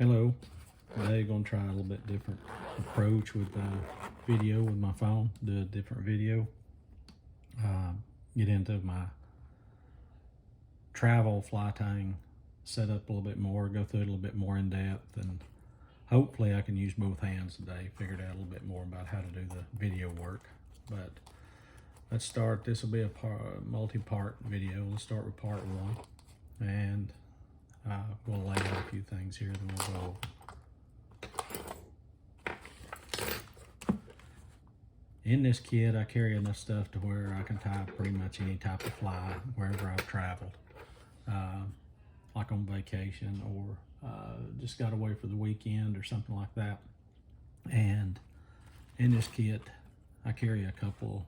Hello. Today gonna try a little bit different approach with video with my phone. Do a different video. Get into my travel fly tying setup a little bit more. Go through it a little bit more in depth, and hopefully I can use both hands today. Figured out a little bit more about how to do the video work. But let's start. This will be a multi-part video. Let's start with part one, and we'll lay out a few things here. Then we'll go. In this kit, I carry enough stuff to where I can tie pretty much any type of fly wherever I've traveled, like on vacation or just got away for the weekend or something like that. And in this kit, I carry a couple,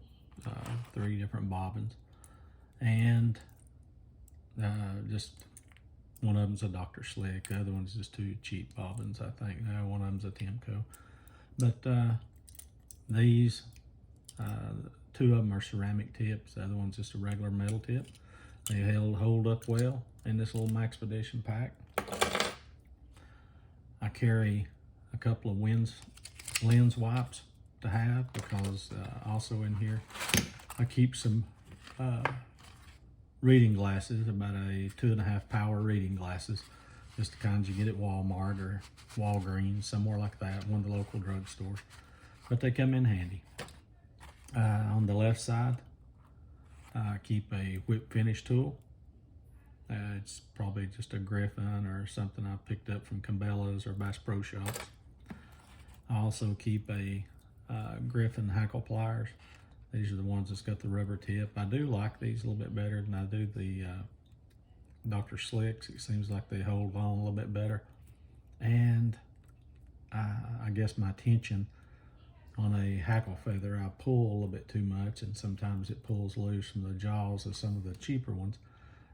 3 different bobbins, and just one of them's a Dr. Slick. The other one's just 2 cheap bobbins, I think. One of them's a Timco. But these 2 of them are ceramic tips. The other one's just a regular metal tip. They hold up well in this little Maxpedition pack. I carry a couple of lens wipes to have, because also in here I keep some reading glasses, about a 2.5 power reading glasses, just the kinds you get at Walmart or Walgreens, somewhere like that, one of the local drugstores. But they come in handy. On the left side, I keep a whip finish tool. It's probably just a Griffin or something I picked up from Cabela's or Bass Pro Shops. I also keep a Griffin hackle pliers. These are the ones that's got the rubber tip. I do like these a little bit better than I do the Dr. Slicks. It seems like they hold on a little bit better. And I guess my tension on a hackle feather, I pull a little bit too much, and sometimes it pulls loose from the jaws of some of the cheaper ones.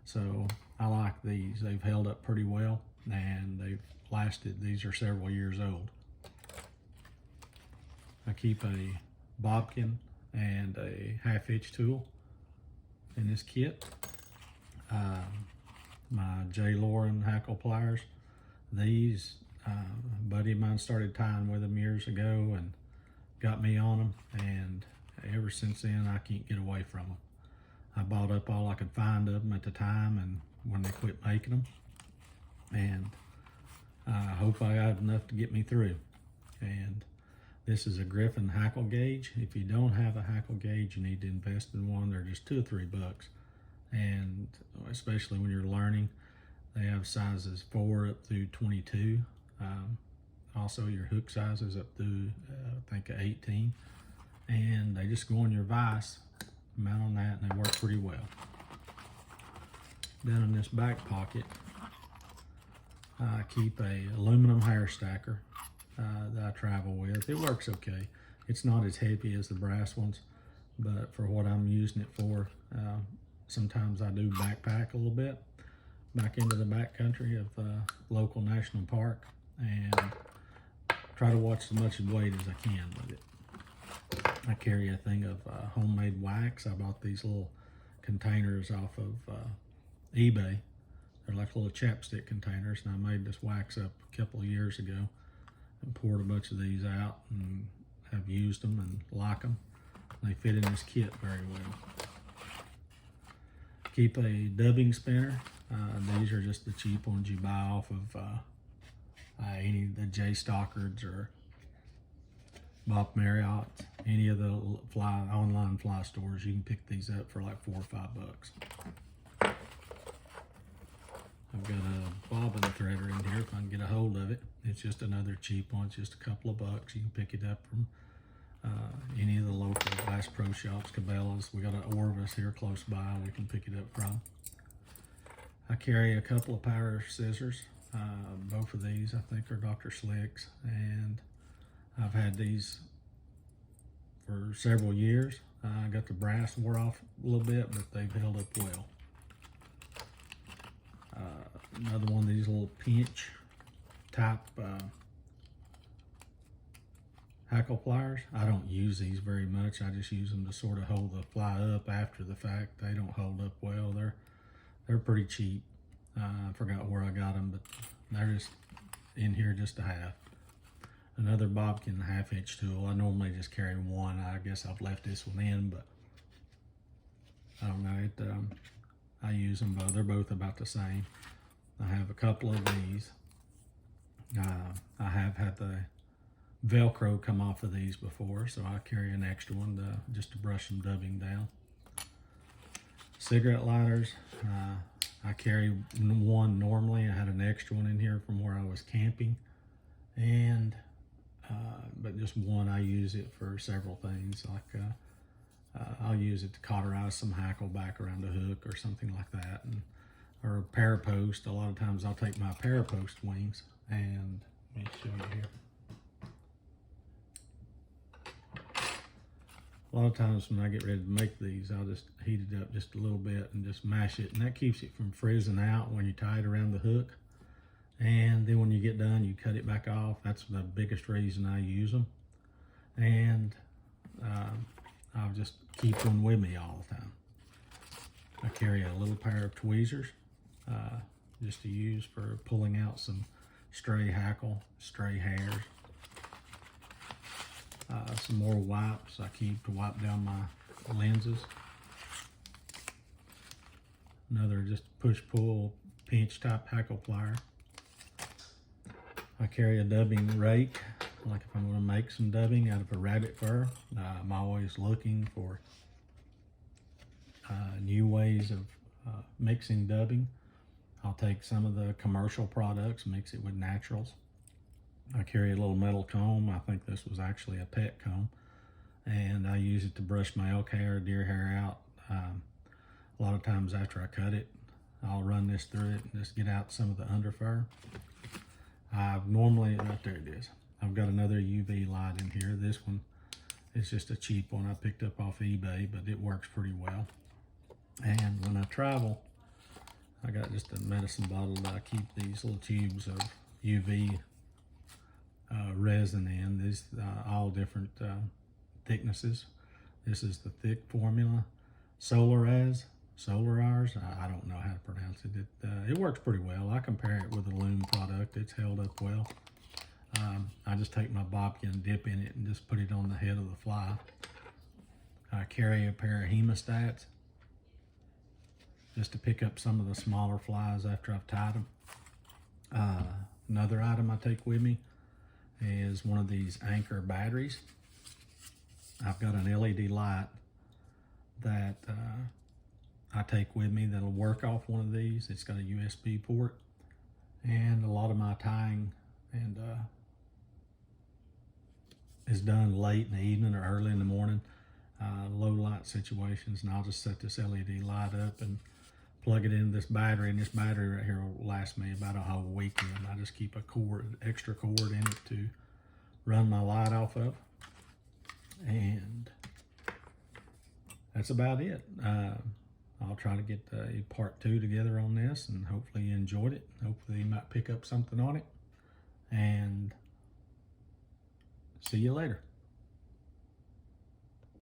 So I like these. They've held up pretty well, and they've lasted. These are several years old. I keep a bobbin and a 1/2-inch tool in this kit. My J. Loren hackle pliers. These, a buddy of mine started tying with them years ago and got me on them, and ever since then I can't get away from them. I bought up all I could find of them at the time, and when they quit making them, and I hope I got enough to get me through. And this is a Griffin hackle gauge. If you don't have a hackle gauge, you need to invest in one. They're just $2 or $3, and especially when you're learning, they have sizes 4 up through 22. Also, your hook size is up to, I think, 18. And they just go on your vise, mount on that, and they work pretty well. Then in this back pocket, I keep a aluminum hair stacker that I travel with. It works okay. It's not as heavy as the brass ones, but for what I'm using it for, sometimes I do backpack a little bit back into the backcountry of local national park, and try to watch as much weight as I can with it. I carry a thing of homemade wax. I bought these little containers off of eBay. They're like little chapstick containers, and I made this wax up a couple of years ago and poured a bunch of these out and have used them and like them. They fit in this kit very well. Keep a dubbing spinner. These are just the cheap ones you buy off of any of the J. Stockards or Bob Marriott, any of the online fly stores. You can pick these up for like $4 or $5. I've got a bobbin threader in here if I can get a hold of it. It's just another cheap one. It's just a couple of bucks. You can pick it up from any of the local Bass Pro Shops, Cabela's. We got an Orvis here close by we can pick it up from. I carry a couple of power scissors. Both of these I think are Dr. Slicks, and I've had these for several years. I got the brass wore off a little bit, but they've held up well. Another one of these little pinch type hackle pliers. I don't use these very much. I just use them to sort of hold the fly up after the fact. They don't hold up well. They're pretty cheap. I forgot where I got them, but they're just in here just to have. Another Bobkin 1/2 inch tool. I normally just carry one. I guess I've left this one in, but I don't know. I use them both. They're both about the same. I have a couple of these. I have had the Velcro come off of these before, so I carry an extra one just to brush some dubbing down. Cigarette lighters. I carry one normally. I had an extra one in here from where I was camping, and but just one. I use it for several things, like I'll use it to cauterize some hackle back around a hook or something like that, or a parapost. A lot of times I'll take my parapost wings and let me show you here. A lot of times when I get ready to make these, I'll just heat it up just a little bit and just mash it, and that keeps it from frizzing out when you tie it around the hook. And then when you get done, you cut it back off. That's the biggest reason I use them. And I'll just keep one with me all the time. I carry a little pair of tweezers just to use for pulling out some stray hackle, stray hairs. Some more wipes I keep to wipe down my lenses. Another just push-pull pinch type hackle plier. I carry a dubbing rake, like if I'm going to make some dubbing out of a rabbit fur. I'm always looking for new ways of mixing dubbing. I'll take some of the commercial products, mix it with naturals. I carry a little metal comb. I think this was actually a pet comb, and I use it to brush my elk hair, deer hair out. A lot of times after I cut it, I'll run this through it and just get out some of the under fur. I've normally, right there it is. I've got another UV light in here. This one is just a cheap one I picked up off eBay, but it works pretty well. And when I travel, I got just a medicine bottle that I keep these little tubes of UV resin in. These all different thicknesses. This is the thick formula. Solarized. I don't know how to pronounce it. It works pretty well. I compare it with a Loom product. It's held up well. I just take my Bobkin, dip in it, and just put it on the head of the fly. I carry a pair of hemostats just to pick up some of the smaller flies after I've tied them. Another item I take with me is one of these Anker batteries. I've got an LED light that I take with me that'll work off one of these. It's got a USB port, and a lot of my tying and is done late in the evening or early in the morning, low light situations, and I'll just set this LED light up and plug it into this battery, and this battery right here will last me about a whole weekend. I just keep a extra cord in it to run my light off of, and that's about it. I'll try to get a part 2 together on this, and hopefully you enjoyed it. Hopefully you might pick up something on it, and see you later.